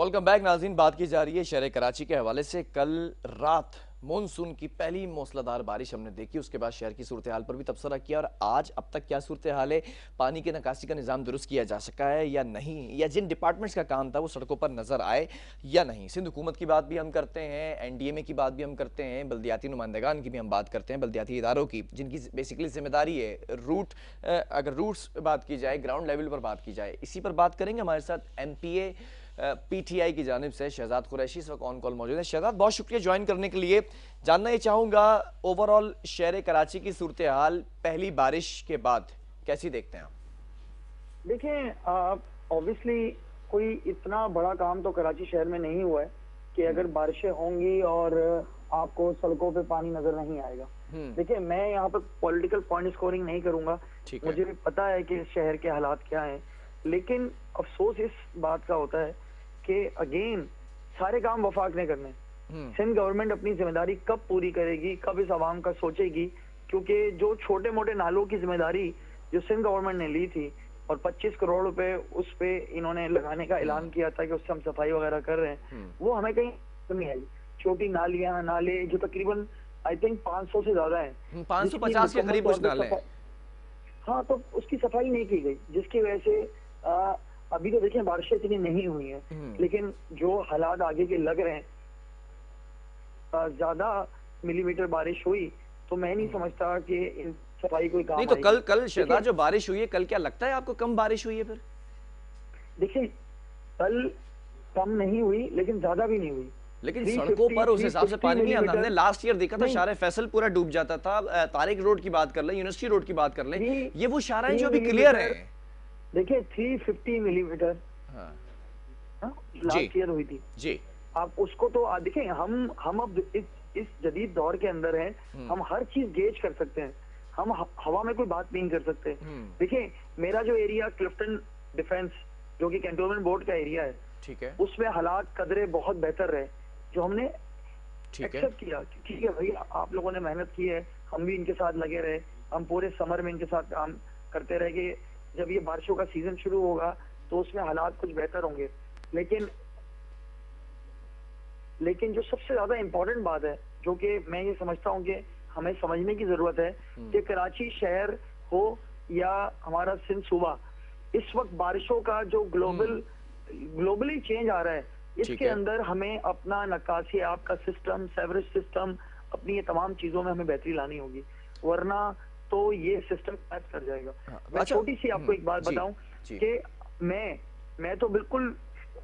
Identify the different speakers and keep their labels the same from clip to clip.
Speaker 1: Welcome back नाज़रीन। बात की जा रही है शहर कराची के हवाले से। कल रात मानसून की पहली मूसलाधार बारिश हमने देखी, उसके बाद शहर की सूरत हाल पर भी तबसरा किया। और आज अब तक क्या सूरत हाल है, पानी की निकासी का निज़ाम दुरुस्त किया जा सका है या नहीं, या जिन डिपार्टमेंट्स का काम था वो सड़कों पर नजर आए या नहीं। सिंध हुकूमत की बात भी हम करते हैं, NDMA की बात भी हम करते हैं, बल्दियाती नुमाइंदगान की भी हम बात करते हैं, बल्दियाती इदारों की जिनकी बेसिकली जिम्मेदारी है रूट, अगर रूट्स बात की जाए, ग्राउंड लेवल पर बात की जाए। इसी पर बात करेंगे। हमारे साथ MPA PTI की जानिब से शहजाद कुरैशी इस वक्त ऑन कॉल मौजूद है। शहजाद, बहुत शुक्रिया ज्वाइन करने के लिए। जानना ये चाहूँगा, ओवरऑल शहर कराची की सूरत हाल पहली बारिश के बाद कैसी देखते हैं आप?
Speaker 2: देखें, ऑब्वियसली कोई इतना बड़ा काम तो कराची शहर में नहीं हुआ है कि अगर बारिशें होंगी और आपको सड़कों पे पानी नजर नहीं आएगा। देखिए, मैं यहाँ पे पॉलिटिकल पॉइंट स्कोरिंग नहीं करूंगा, मुझे पता है कि शहर के हालात क्या हैं, लेकिन अफसोस इस बात का होता है कि अगेन सारे काम वफाक ने करने। सिंध गवर्नमेंट अपनी जिम्मेदारी कब पूरी करेगी, कब इस आवाम का सोचेगी, क्योंकि जो छोटे मोटे नालों की जिम्मेदारी जो सिंध गवर्नमेंट ने ली थी और 25 करोड़ रुपए उस पे इन्होंने लगाने का ऐलान किया था कि उससे हम सफाई वगैरह कर रहे हैं, वो हमें कहीं नहीं आई। छोटी नालियां, नाले जो तकरीबन आई थिंक 500 से ज्यादा है,
Speaker 1: 550 के करीब कुछ नाले हैं।
Speaker 2: हाँ, तो उसकी सफाई नहीं की गई, जिसकी वजह से अभी तो देखिए बारिशें इतनी नहीं हुई हैं, लेकिन जो हालात आगे के लग रहे हैं, ज्यादा मिलीमीटर बारिश हुई तो मैं नहीं समझता कि इन सफाई कोई काम
Speaker 1: नहीं। तो कल शहजाद जो बारिश हुई है, कल क्या लगता है आपको कम बारिश हुई है? फिर
Speaker 2: देखिए, कल कम नहीं हुई लेकिन ज्यादा भी नहीं हुई,
Speaker 1: लेकिन सड़कों पर उस हिसाब से पानी नहीं आता। हमने लास्ट ईयर देखा था शारे फैसल पूरा डूब जाता था। तारिक रोड की बात कर लें, यूनिवर्सिटी रोड की बात कर लें, ये वो शाराएं जो अभी क्लियर है।
Speaker 2: देखिए 350 मिलीमीटर लास्ट ईयर हुई थी
Speaker 1: जी।
Speaker 2: आप उसको तो देखिए, हम अब इस जदीद दौर के अंदर हैं, हम हर चीज गेज कर सकते हैं, हम हवा में कोई बात नहीं कर सकते। देखिए, मेरा जो एरिया क्लिफ्टन डिफेंस जो कि कैंटोनमेंट बोर्ड का एरिया है,
Speaker 1: ठीक है,
Speaker 2: उसमें हालात कदरे बहुत बेहतर रहे, जो हमने एक्सेप्ट किया। ठीक है भाई, आप लोगों ने मेहनत की है, हम भी इनके साथ लगे रहे, हम पूरे समर में इनके साथ काम करते रहे कि जब ये बारिशों का सीजन शुरू होगा तो उसमें हालात कुछ बेहतर होंगे। लेकिन जो सबसे ज्यादा इंपॉर्टेंट बात है, जो कि मैं ये समझता हूँ कि हमें समझने की जरूरत है कि कराची शहर हो या हमारा सिंध सूबा, इस वक्त बारिशों का जो ग्लोबली चेंज आ रहा है, इसके अंदर हमें अपना नक्काशी आपका सिस्टम, सेवरेज सिस्टम, अपनी ये तमाम चीजों में हमें बेहतरी लानी होगी, वरना तो ये सिस्टम क्रैश कर जाएगा। मैं छोटी सी आपको एक बात बताऊं कि मैं तो बिल्कुल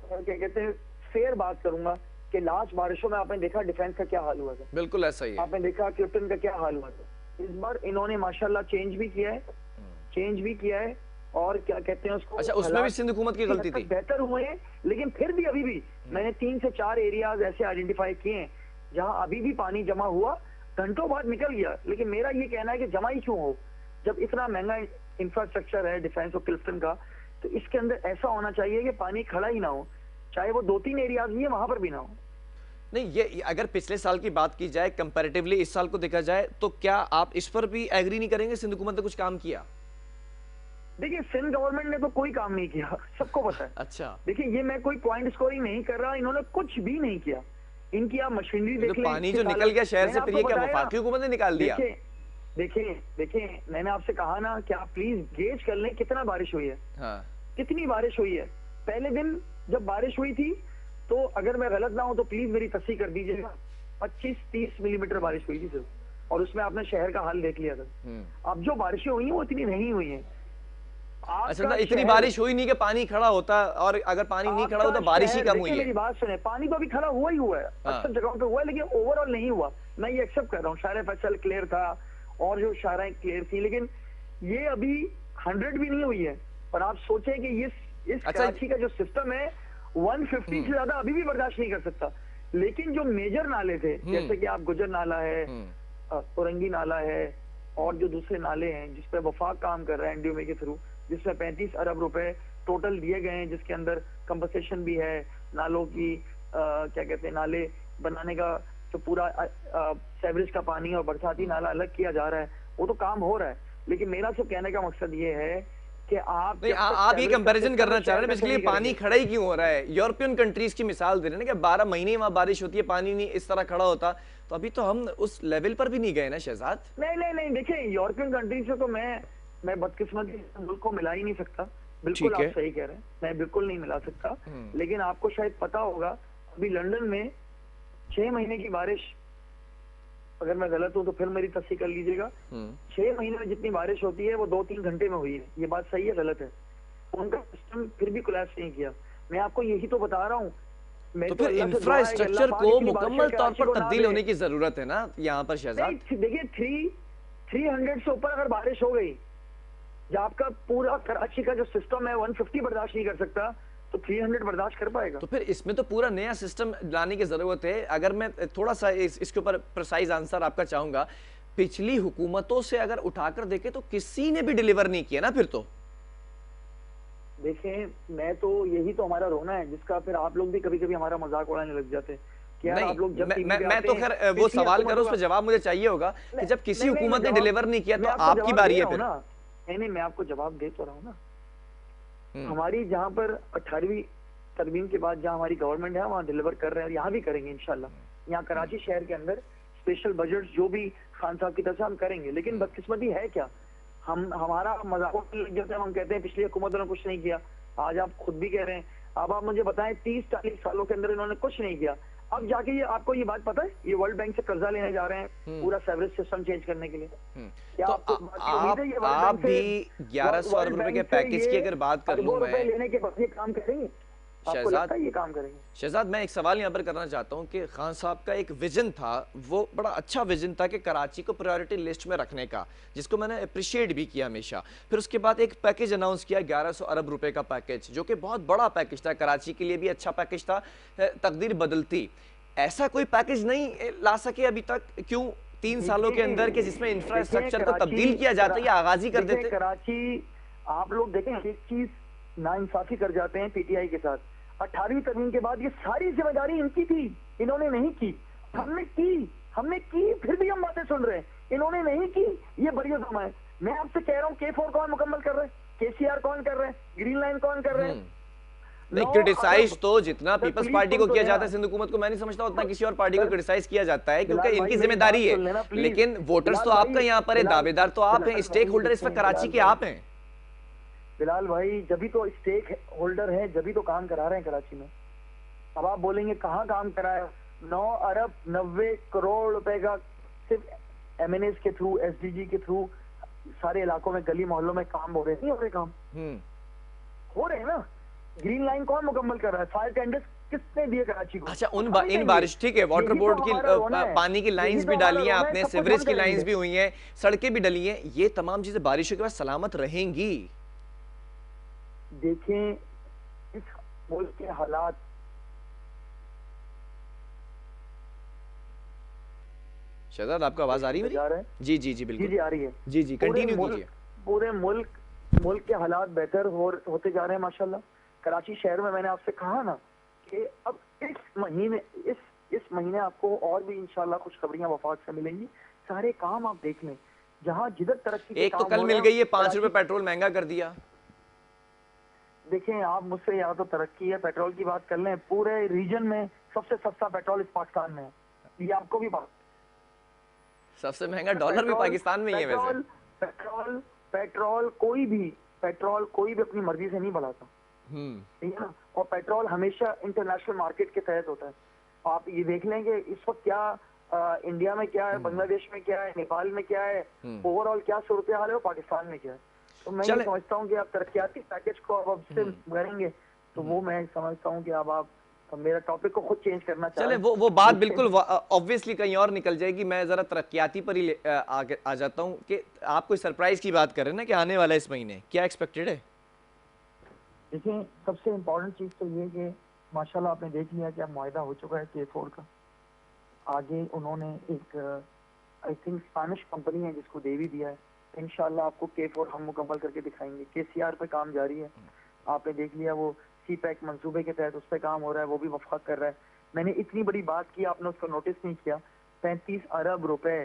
Speaker 2: क्या कहते हैं फेयर बात करूंगा कि लास्ट बारिशों में आपने देखा डिफेंस का क्या हाल हुआ था।
Speaker 1: बिल्कुल ऐसा ही है।
Speaker 2: आपने देखा क्लिफ्टन का क्या हाल हुआ था। इस बार इन्होंने माशाल्लाह चेंज भी किया है और क्या कहते हैं उसको,
Speaker 1: अच्छा, उसमें भी सिंध हुकूमत की गलती थी,
Speaker 2: बेहतर हुए हैं, लेकिन फिर भी अभी भी मैंने 3 से 4 एरियाज ऐसे आइडेंटिफाई किए हैं जहां अभी भी पानी जमा हुआ, घंटों बाद निकल गया। लेकिन मेरा ये कहना है कि जमा ही क्यों हो, जब इतना महंगा इंफ्रास्ट्रक्चर है डिफेंस और क्लिफ्टन का, तो इसके अंदर ऐसा होना चाहिए कि पानी खड़ा ही ना हो, चाहे वो 2-3 एरियाज भी है वहां पर भी ना हो।
Speaker 1: नहीं, ये अगर पिछले साल की बात की जाए, कंपैरेटिवली इस साल को देखा जाए, तो क्या आप इस पर भी एग्री नहीं करेंगे सिंध हुकूमत ने कुछ काम किया?
Speaker 2: देखिए, सिंध गवर्नमेंट ने तो कोई काम नहीं किया, सबको पता है।
Speaker 1: अच्छा,
Speaker 2: देखिए, ये मैं कोई पॉइंट स्कोरिंग नहीं कर रहा, इन्होंने कुछ भी नहीं किया। इनकी आप मशीनरी देख लें,
Speaker 1: पानी जो निकल गया शहर से, फिर ये क्या वफाकी हुकूमत ने निकाल दिया?
Speaker 2: देखिए, मैंने आपसे कहा ना कि आप प्लीज गेज कर लें कितना बारिश हुई है।
Speaker 1: हाँ।
Speaker 2: कितनी बारिश हुई है। पहले दिन जब बारिश हुई थी, तो अगर मैं गलत ना हूं तो प्लीज मेरी तस्दीक कर दीजिएगा, 25-30 मिलीमीटर बारिश हुई थी सिर्फ, और उसमें आपने शहर का हाल देख लिया था। अब जो बारिशें हुई हैं वो इतनी नहीं हुई हैं।
Speaker 1: अच्छा, इतनी बारिश हुई नहीं कि पानी खड़ा होता, और अगर पानी नहीं खड़ा होता बारिश ही कम हुई है।
Speaker 2: मेरी बात सुने, पानी तो अभी खड़ा हुआ ही हुआ है, अक्सर जगहों पे हुआ है, लेकिन ओवरऑल नहीं हुआ। मैं ये एक्सेप्ट कर रहा हूँ, शारे फैसल क्लियर था और जो शाराएं क्लियर थी, लेकिन ये अभी 100 भी नहीं हुई है। और आप सोचें कि इस कराची का जो सिस्टम है 150 से ज्यादा अभी भी बर्दाश्त नहीं कर सकता। लेकिन जो मेजर नाले थे, जैसे कि आप गुजर नाला है, औरंगी नाला है, और जो दूसरे नाले हैं जिसपे वफाक काम कर रहा है NDMA के थ्रू, जिसमें 35 अरब रुपए टोटल दिए गए हैं, जिसके अंदर कंपनसेशन भी है, नालों की क्या कहते हैं, नाले बनाने का जो पूरा सेवरेज का पानी और बरसाती नाला अलग किया जा रहा है, वो तो काम हो रहा है। लेकिन मेरा सिर्फ कहने का मकसद ये है कि आप
Speaker 1: नहीं, आप ये कंपैरिजन करना चाह रहे हैं बेसिकली पानी खड़ा ही क्यों हो रहा है? यूरोपियन कंट्रीज की मिसाल दे रहे हैं ना कि 12 महीने वहां बारिश होती है, पानी नहीं इस तरह खड़ा होता। तो अभी तो हम उस लेवल पर भी नहीं गए ना शहजाद।
Speaker 2: नहीं नहीं नहीं, देखिए यूरोपियन कंट्री से तो मैं बदकिस्मती से मुल्क को मिला ही नहीं सकता। बिल्कुल
Speaker 1: ठीक
Speaker 2: आप
Speaker 1: है।
Speaker 2: सही कह रहे हैं, मैं बिल्कुल नहीं मिला सकता। लेकिन आपको शायद पता होगा, अभी लंदन में 6 महीने की बारिश, अगर मैं गलत हूं तो फिर मेरी तस्दीक कर लीजिएगा, 6 महीने में जितनी बारिश होती है वो 2-3 घंटे में हुई है। ये बात सही है गलत है? उनका सिस्टम फिर भी कोलैप्स नहीं किया। मैं आपको यही तो बता रहा हूँ।
Speaker 1: तो फिर इंफ्रास्ट्रक्चर को मुकम्मल तौर पर तब्दील होने की जरूरत है ना यहाँ पर शहजाद।
Speaker 2: देखिए 300 से ऊपर अगर बारिश हो गई, जब आपका पूरा कराची का जो सिस्टम है 150 बर्दाश्त नहीं कर सकता, तो 300 बर्दाश्त कर पाएगा?
Speaker 1: तो फिर इसमें तो पूरा नया सिस्टम लाने की जरूरत है। अगर मैं थोड़ा सा इसके ऊपर प्रिसाइज आंसर आपका चाहूंगा, पिछली हुकूमतों से अगर उठाकर देखें तो किसी ने भी डिलीवर नहीं किया ना फिर तो।
Speaker 2: देखें, मैं तो यही तो हमारा रोना है, जिसका फिर आप लोग भी कभी कभी हमारा मजाक उड़ाने लग जाते हैं कि यार आप लोग जब
Speaker 1: मैं तो खैर वो सवाल करो, उस पर जवाब मुझे चाहिए होगा कि जब किसी हुकूमत ने डिलीवर नहीं किया तो आपकी बारी है फिर।
Speaker 2: नहीं, मैं आपको जवाब दे तो रहा हूँ ना। हमारी जहाँ पर 18वीं तरमीम के बाद जहाँ हमारी गवर्नमेंट है वहाँ डिलीवर कर रहे हैं, और यहाँ भी करेंगे इंशाल्लाह। यहाँ कराची शहर के अंदर स्पेशल बजट जो भी खान साहब की तरफ से हम करेंगे। लेकिन बदकिस्मती है क्या, हमारा मजाक लग जाता है, हम कहते हैं पिछली हुकूमतों ने कुछ नहीं किया। आज आप खुद भी कह रहे हैं, अब आप मुझे बताएं 30-40 सालों के अंदर इन्होंने कुछ नहीं किया। अब जाके ये आपको ये बात पता है, ये वर्ल्ड बैंक से कर्जा लेने जा रहे हैं पूरा सेवरेज सिस्टम चेंज करने के लिए। क्या
Speaker 1: तो आप भी 1100 अरब रुपए के पैकेज की अगर बात कर लूं मैं,
Speaker 2: लेने के बाद ये काम करेंगे? आपको लगता है ये काम करेंगे?
Speaker 1: शहजाद, मैं एक सवाल यहाँ पर करना चाहता हूँ कि खान साहब का एक विजन था, वो बड़ा अच्छा विजन था कि कराची को प्रायोरिटी लिस्ट में रखने का, जिसको मैंने अप्रिशिएट भी किया हमेशा। फिर उसके बाद एक पैकेज अनाउंस किया 1100 अरब रुपए का पैकेज, जो कि बहुत बड़ा पैकेज था, कराची के लिए भी अच्छा पैकेज था। तकदीर बदलती ऐसा कोई पैकेज नहीं ला सके अभी तक, क्यों 3 सालों के अंदर के जिसमें इंफ्रास्ट्रक्चर को तब्दील किया जाता है या आगाज ही कर देते?
Speaker 2: कराची आप लोग देखें, एक चीज नाइंसाफी कर जाते हैं पीटीआई के साथ। 18वीं तरमीम के बाद ये सारी जिम्मेदारी इनकी थी, इन्होंने नहीं की। हमने की फिर भी हम बातें सुन रहे हैं, इन्होंने नहीं की। ये बड़ी उम्र है। मैं आपसे कह रहा हूँ K4 कौन मुकम्मल कर रहे हैं, केसीआर कौन कर रहे हैं, ग्रीन लाइन कौन कर रहे हैं?
Speaker 1: नहीं, क्रिटिसाइज तो जितना पीपल्स पार्टी को किया जाता है सिंध हुकूमत को, मैं नहीं समझता उतना किसी और पार्टी को क्रिटिसाइज किया जाता है, क्योंकि इनकी जिम्मेदारी है। लेकिन वोटर्स तो आपका यहाँ पर है, दावेदार तो आप हैं, स्टेक होल्डर इस पर कराची के आप हैं।
Speaker 2: बिलाल भाई, जब तो स्टेक होल्डर है, जब तो काम करा रहे हैं कराची में। अब आप बोलेंगे कहाँ काम कराया? 9 अरब 90 करोड़ रुपए का सिर्फ एमएनएस के थ्रू, एसडीजी के थ्रू सारे इलाकों में, गली मोहल्लों में काम हो रहे हैं। नहीं हो रहे काम? हो रहे हैं ना। ग्रीन लाइन कौन मुकम्मल कर रहा है? फायर टेंडर्स किसने दिए कराची को?
Speaker 1: अच्छा, इन बारिश, ठीक है, वाटर बोर्ड की पानी की लाइंस भी डाली हैं आपने, सीवरेज की लाइंस भी हुई हैं, सड़कें भी डली हैं, ये तमाम चीजें बारिशों के बाद सलामत रहेंगी।
Speaker 2: देखें इस मुल्क के हालात,
Speaker 1: शहजाद आपको आवाज आ रही है? जी जी जी बिल्कुल
Speaker 2: जी आ रही है।
Speaker 1: जी जी कंटिन्यू कीजिए।
Speaker 2: पूरे मुल्क के हालात बेहतर होते जा रहे हैं माशाल्लाह। कराची शहर में मैंने आपसे कहा ना कि अब इस महीने आपको और भी इंशाल्लाह कुछ खबरियां वफाक से मिलेंगी। सारे काम आप देख लें, जहां जिधर तरक्की
Speaker 1: एक तो कल मिल गई है 5 रुपए पेट्रोल महंगा कर दिया।
Speaker 2: देखें, आप मुझसे या तो तरक्की है पेट्रोल की बात कर लें, पूरे रीजन में सबसे सस्ता पेट्रोल इस पाकिस्तान में है, ये आपको भी बात।
Speaker 1: सबसे महंगा डॉलर भी पाकिस्तान में ही है वैसे।
Speaker 2: पेट्रोल कोई भी अपनी मर्जी से नहीं बढ़ाता, ठीक है ना। और पेट्रोल हमेशा इंटरनेशनल मार्केट के तहत होता है। आप ये देख लें कि इस वक्त क्या इंडिया में क्या है, बांग्लादेश में क्या है, नेपाल में क्या है, ओवरऑल क्या सूरत हाल है, और पाकिस्तान में क्या है। तो मैं ये समझता हूँ कि आप तरक्याती पैकेज को अब से करेंगे, तो वो मैं समझता हूँ कि अब आप मेरा टॉपिक को खुद चेंज करना चाह रहे हैं।
Speaker 1: चले वो बात बिल्कुल ऑब्वियसली कहीं और निकल जाएगी। मैं जरा तरक्याती पर ही आ जाता हूँ कि आप कोई सरप्राइज की बात कर रहे हैं ना कि आने वाला इस महीने, क्या एक्सपेक्टेड है?
Speaker 2: देखिए, सबसे इम्पोर्टेंट चीज तो ये कि माशाल्लाह आपने देख लिया कि अब मुआहदा हो चुका है K4 का। आगे उन्होंने एक आई थिंक स्पेनिश कंपनी है जिसको दे भी दिया है। इंशाल्लाह आपको K4 हम मुकम्मल करके दिखाएंगे। KCR पे काम जारी है, आपने देख लिया, वो CPEC मंसूबे के तहत उस पर काम हो रहा है, वो भी वफाक कर रहा है। मैंने इतनी बड़ी बात की, आपने उसको नोटिस नहीं किया। 35 अरब रुपए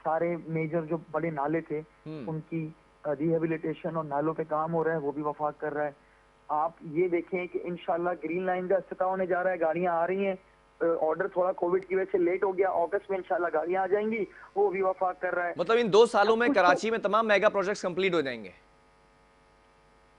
Speaker 2: सारे मेजर जो बड़े नाले थे उनकी रिहेबिलिटेशन और नालों पे काम हो रहा है, वो भी वफाक कर रहा है। आप ये देखें कि इंशाल्लाह ग्रीन लाइन का इफ्तिताह होने जा रहा है, गाड़ियां आ रही हैं। ऑर्डर थोड़ा कोविड की वजह से लेट हो गया, अगस्त में इंशाल्लाह गाड़ियां आ जाएंगी, वो भी वफाक कर रहा है।
Speaker 1: मतलब इन 2 सालों
Speaker 2: सब
Speaker 1: में
Speaker 2: कुछ
Speaker 1: कराची में तमाम मेगा प्रोजेक्ट्स कंप्लीट हो जाएंगे।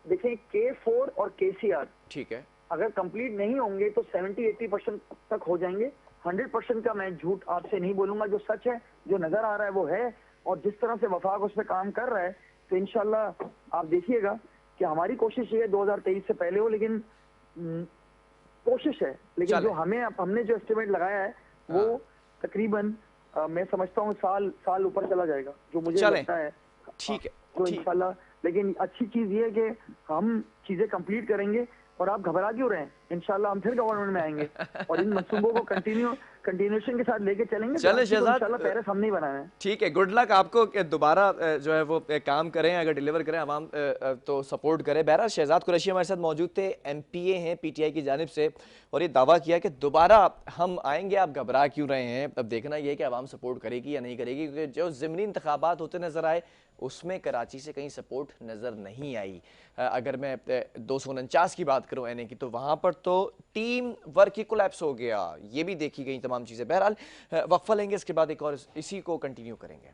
Speaker 2: देखें K4 और KCR
Speaker 1: ठीक है,
Speaker 2: अगर कंप्लीट नहीं होंगे तो 70-80% तक हो जाएंगे। 100% का मैं झूठ आपसे नहीं बोलूंगा, जो सच है, जो नजर आ रहा है वो है। और जिस तरह से वफाक उस पर काम कर रहा है, तो इंशाल्लाह आप देखिएगा कि हमारी कोशिश ये है 2023 से पहले हो, लेकिन कोशिश है। लेकिन
Speaker 1: चले।
Speaker 2: जो हमने जो एस्टिमेट लगाया है वो तकरीबन मैं समझता हूँ साल ऊपर चला जाएगा, जो मुझे
Speaker 1: चलें,
Speaker 2: लगता है।
Speaker 1: ठीक है,
Speaker 2: तो
Speaker 1: ठीक।
Speaker 2: इंशाल्लाह, लेकिन अच्छी चीज ये है कि हम चीजें कंप्लीट करेंगे। और आप घबरा क्यों रहे हैं, इंशाल्लाह हम फिर गवर्नमेंट में आएंगे और इन मंसूबों को कंटिन्यूएशन के साथ लेके चलेंगे।
Speaker 1: चलें
Speaker 2: कराची को
Speaker 1: शहजाद,
Speaker 2: इंशाल्लाह पेरिस हम नहीं बनाए हैं।
Speaker 1: ठीक है, गुड लक आपको कि दोबारा जो है वो काम करें, अगर डिलीवर करें आवाम तो सपोर्ट करें। बहरहाल शहजाद कुरैशी हमारे साथ मौजूद थे, MPA हैं PTI की जानिब से, और ये दावा किया कि दोबारा हम आएंगे, आप घबरा क्यों रहे हैं। अब देखना ये है कि आवाम सपोर्ट करेगी या नहीं करेगी, क्योंकि जो ज़िमनी इंतखाबात होते नज़र आए उसमें कराची से कहीं सपोर्ट नज़र नहीं आई। अगर मैं 249 की बात करूं NA की, तो वहाँ पर तो टीम वर्क ही कोलैप्स हो गया, ये भी देखी गई तमाम चीज़ें। बहरहाल वक्फा लेंगे, इसके बाद एक और इसी को कंटिन्यू करेंगे।